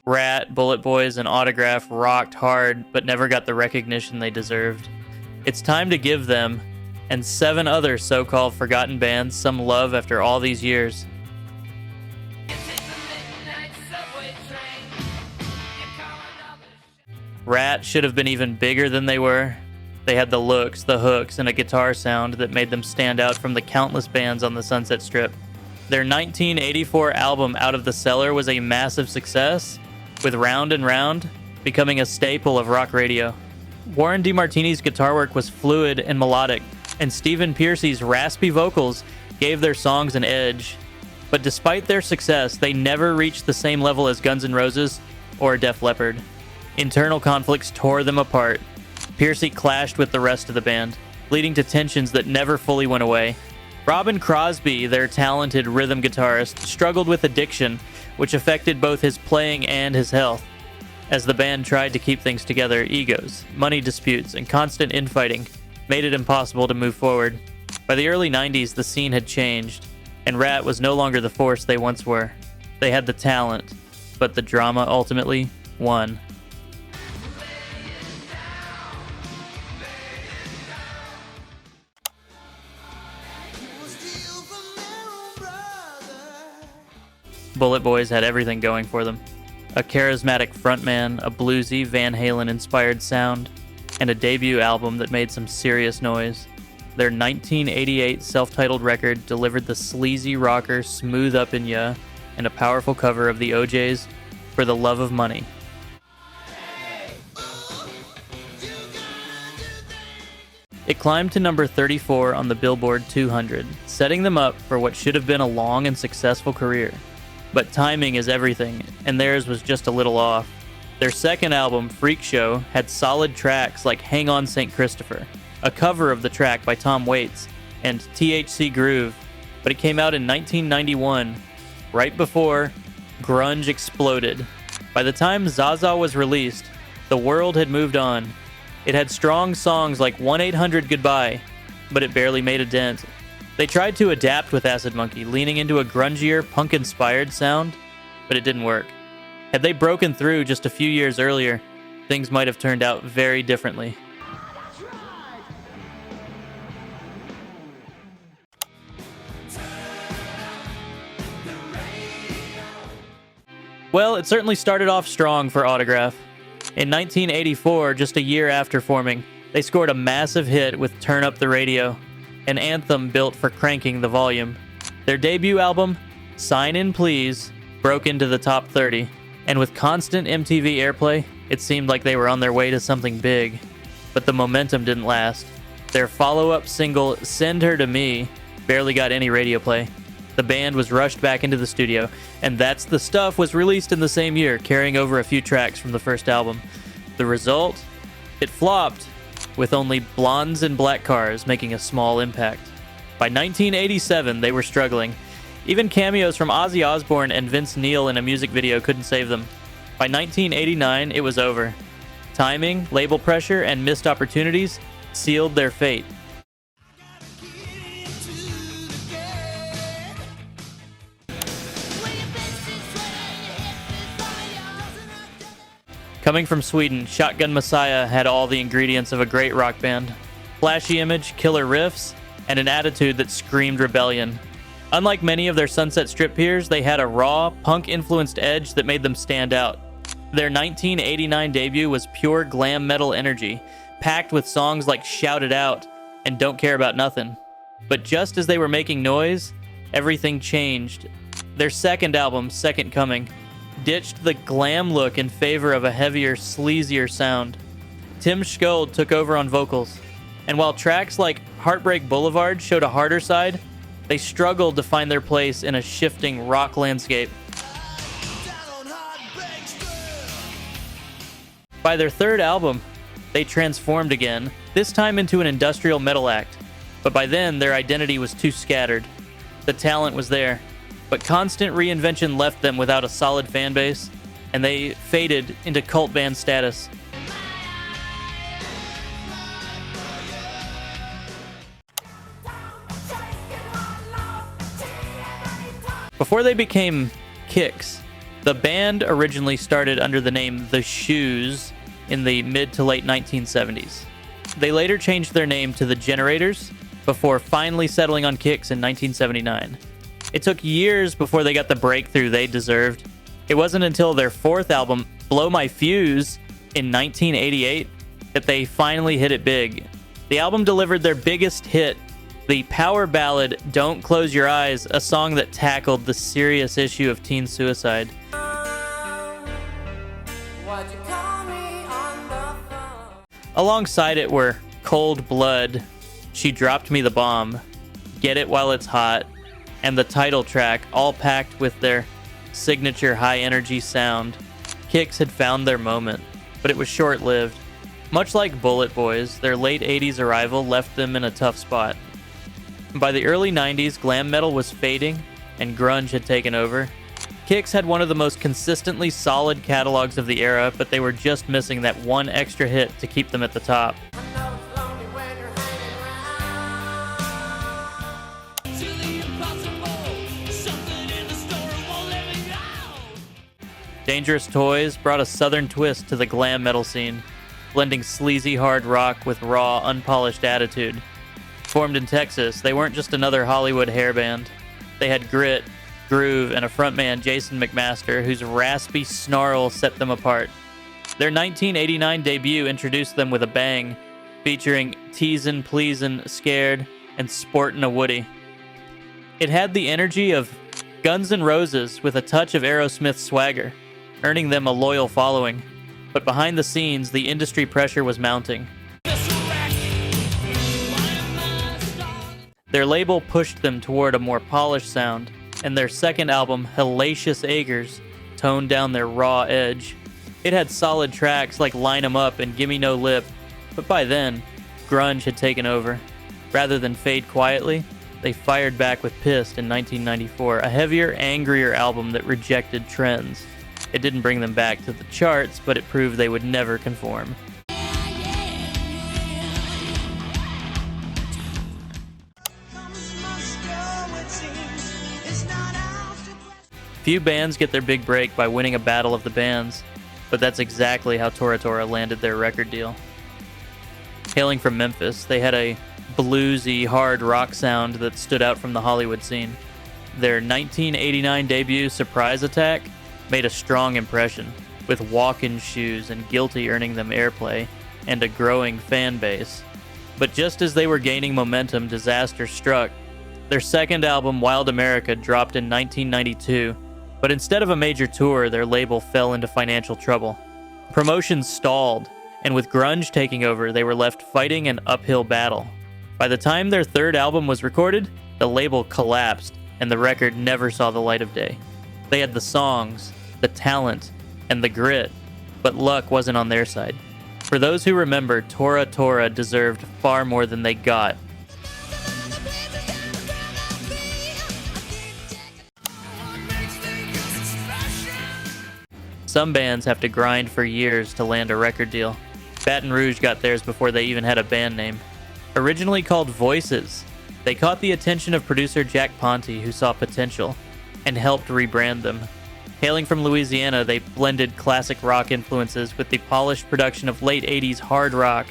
Ratt, BulletBoys, and Autograph rocked hard but never got the recognition they deserved. It's time to give them, and 7 other so-called forgotten bands, some love after all these years. Ratt should have been even bigger than they were. They had the looks, the hooks, and a guitar sound that made them stand out from the countless bands on the Sunset Strip. Their 1984 album Out of the Cellar was a massive success, with Round and Round becoming a staple of rock radio. Warren DeMartini's guitar work was fluid and melodic, and Stephen Pearcy's raspy vocals gave their songs an edge. But despite their success, they never reached the same level as Guns N' Roses or Def Leppard. Internal conflicts tore them apart. Pearcy clashed with the rest of the band, leading to tensions that never fully went away. Robin Crosby, their talented rhythm guitarist, struggled with addiction, which affected both his playing and his health. As the band tried to keep things together, egos, money disputes, and constant infighting made it impossible to move forward. By the early 90s, the scene had changed, and Ratt was no longer the force they once were. They had the talent, but the drama ultimately won. BulletBoys had everything going for them. A charismatic frontman, a bluesy Van Halen-inspired sound, and a debut album that made some serious noise. Their 1988 self-titled record delivered the sleazy rocker Smooth Up in Ya and a powerful cover of the O'Jays' For the Love of Money. It climbed to number 34 on the Billboard 200, setting them up for what should have been a long and successful career. But timing is everything, and theirs was just a little off. Their second album, Freak Show, had solid tracks like Hang On St. Christopher, a cover of the track by Tom Waits, and THC Groove, but it came out in 1991, right before grunge exploded. By the time Zaza was released, the world had moved on. It had strong songs like 1-800-Goodbye, but it barely made a dent. They tried to adapt with Acid Monkey, leaning into a grungier, punk-inspired sound, but it didn't work. Had they broken through just a few years earlier, things might have turned out very differently. Well, it certainly started off strong for Autograph. In 1984, just a year after forming, they scored a massive hit with Turn Up the Radio, an anthem built for cranking the volume. Their debut album, Sign In Please, broke into the top 30, and with constant MTV airplay, it seemed like they were on their way to something big. But the momentum didn't last. Their follow-up single, Send Her to Me, barely got any radio play. The band was rushed back into the studio, and That's the Stuff was released in the same year, carrying over a few tracks from the first album. The result? It flopped, with only Blondes in Black Cars making a small impact. By 1987, they were struggling. Even cameos from Ozzy Osbourne and Vince Neil in a music video couldn't save them. By 1989, it was over. Timing, label pressure, and missed opportunities sealed their fate. Coming from Sweden, Shotgun Messiah had all the ingredients of a great rock band. Flashy image, killer riffs, and an attitude that screamed rebellion. Unlike many of their Sunset Strip peers, they had a raw, punk-influenced edge that made them stand out. Their 1989 debut was pure glam metal energy, packed with songs like Shout It Out and Don't Care About Nothing. But just as they were making noise, everything changed. Their second album, Second Coming, ditched the glam look in favor of a heavier, sleazier sound. Tim Skold took over on vocals, and while tracks like Heartbreak Boulevard showed a harder side, they struggled to find their place in a shifting rock landscape. By their third album, they transformed again, this time into an industrial metal act, but by then their identity was too scattered. The talent was there, but constant reinvention left them without a solid fan base, and they faded into cult band status. Before they became Kicks, The band originally started under the name The Shoes in the mid to late 1970s. They later changed their name to The Generators before finally settling on Kicks in 1979. It took years before they got the breakthrough they deserved. It wasn't until their fourth album, Blow My Fuse, in 1988 that they finally hit it big. The album delivered their biggest hit, the power ballad Don't Close Your Eyes, a song that tackled the serious issue of teen suicide. Alongside it were Cold Blood, She Dropped Me the Bomb, Get It While It's Hot, and the title track, all packed with their signature high-energy sound. Kicks had found their moment, but it was short-lived. Much like BulletBoys, their late 80s arrival left them in a tough spot. By the early 90s, glam metal was fading, and grunge had taken over. Kicks had one of the most consistently solid catalogs of the era, but they were just missing that one extra hit to keep them at the top. Dangerous Toys brought a southern twist to the glam metal scene, blending sleazy hard rock with raw, unpolished attitude. Formed in Texas, they weren't just another Hollywood hair band. They had grit, groove, and a frontman, Jason McMaster, whose raspy snarl set them apart. Their 1989 debut introduced them with a bang, featuring Teasin', Pleasin', Scared, and Sportin' a Woody. It had the energy of Guns N' Roses with a touch of Aerosmith swagger, earning them a loyal following. But behind the scenes, the industry pressure was mounting. Their label pushed them toward a more polished sound, and their second album, Hellacious Acres, toned down their raw edge. It had solid tracks like Line 'Em Up and Gimme No Lip, but by then, grunge had taken over. Rather than fade quietly, they fired back with Pissed in 1994, a heavier, angrier album that rejected trends. It didn't bring them back to the charts, but it proved they would never conform. Few bands get their big break by winning a battle of the bands, but that's exactly how Tora Tora landed their record deal. Hailing from Memphis, they had a bluesy, hard rock sound that stood out from the Hollywood scene. Their 1989 debut, Surprise Attack, made a strong impression, with Walk-In Shoes and Guilty earning them airplay and a growing fan base. But just as they were gaining momentum, disaster struck. Their second album, Wild America, dropped in 1992, but instead of a major tour, their label fell into financial trouble. Promotions stalled, and with grunge taking over, they were left fighting an uphill battle. By the time their third album was recorded, the label collapsed, and the record never saw the light of day. They had the songs, the talent, and the grit, but luck wasn't on their side. For those who remember, Tora Tora deserved far more than they got. Some bands have to grind for years to land a record deal. Baton Rouge got theirs before they even had a band name. Originally called Voices, they caught the attention of producer Jack Ponte, who saw potential, and helped rebrand them. Hailing from Louisiana, they blended classic rock influences with the polished production of late 80s hard rock.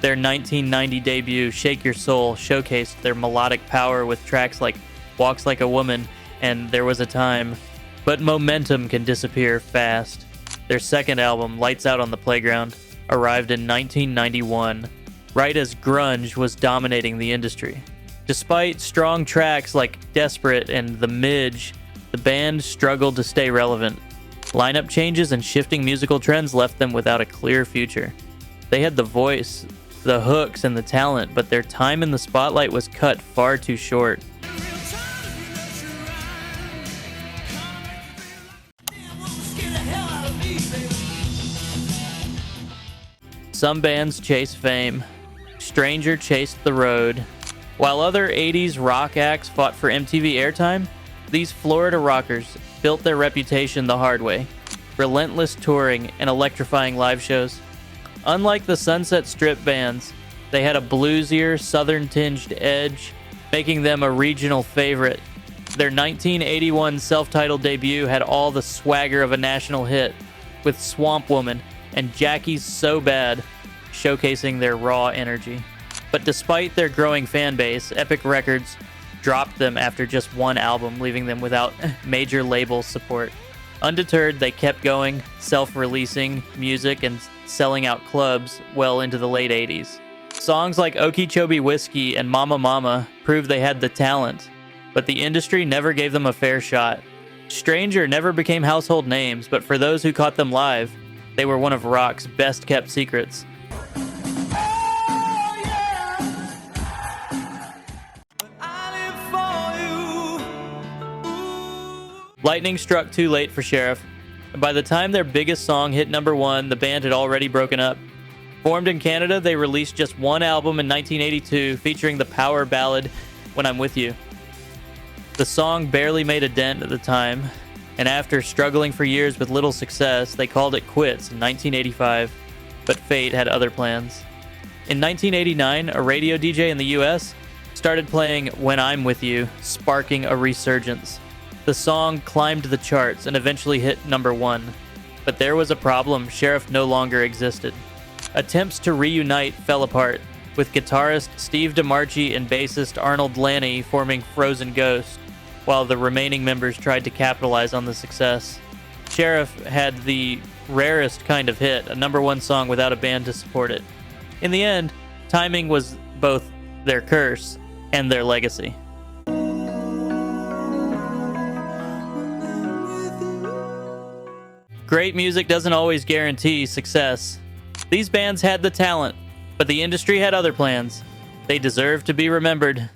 Their 1990 debut, Shake Your Soul, showcased their melodic power with tracks like Walks Like a Woman and There Was a Time. But momentum can disappear fast. Their second album, Lights Out on the Playground, arrived in 1991, right as grunge was dominating the industry. Despite strong tracks like Desperate and The Midge, the band struggled to stay relevant. Lineup changes and shifting musical trends left them without a clear future. They had the voice, the hooks, and the talent, but their time in the spotlight was cut far too short. Some bands chase fame. Stranger chased the road. While other 80s rock acts fought for MTV airtime, these Florida rockers built their reputation the hard way. Relentless touring and electrifying live shows. Unlike the Sunset Strip bands, they had a bluesier, southern-tinged edge, making them a regional favorite. Their 1981 self-titled debut had all the swagger of a national hit, with Swamp Woman and Jackie's So Bad showcasing their raw energy. But despite their growing fan base, Epic Records dropped them after just one album, leaving them without major label support. Undeterred, they kept going, self-releasing music and selling out clubs well into the late 80s. Songs like Okeechobee Whiskey and Mama Mama proved they had the talent, but the industry never gave them a fair shot. Stranger never became household names, but for those who caught them live, they were one of rock's best-kept secrets. Lightning struck too late for Sheriff, and by the time their biggest song hit number 1, the band had already broken up. Formed in Canada, they released just one album in 1982 featuring the power ballad When I'm With You. The song barely made a dent at the time, and after struggling for years with little success, they called it quits in 1985, but fate had other plans. In 1989, a radio DJ in the US started playing When I'm With You, sparking a resurgence. The song climbed the charts and eventually hit number 1, but there was a problem. Sheriff no longer existed. Attempts to reunite fell apart, with guitarist Steve DeMarchi and bassist Arnold Lanny forming Frozen Ghost, while the remaining members tried to capitalize on the success. Sheriff had the rarest kind of hit, a number 1 song without a band to support it. In the end, timing was both their curse and their legacy. Great music doesn't always guarantee success. These bands had the talent, but the industry had other plans. They deserve to be remembered.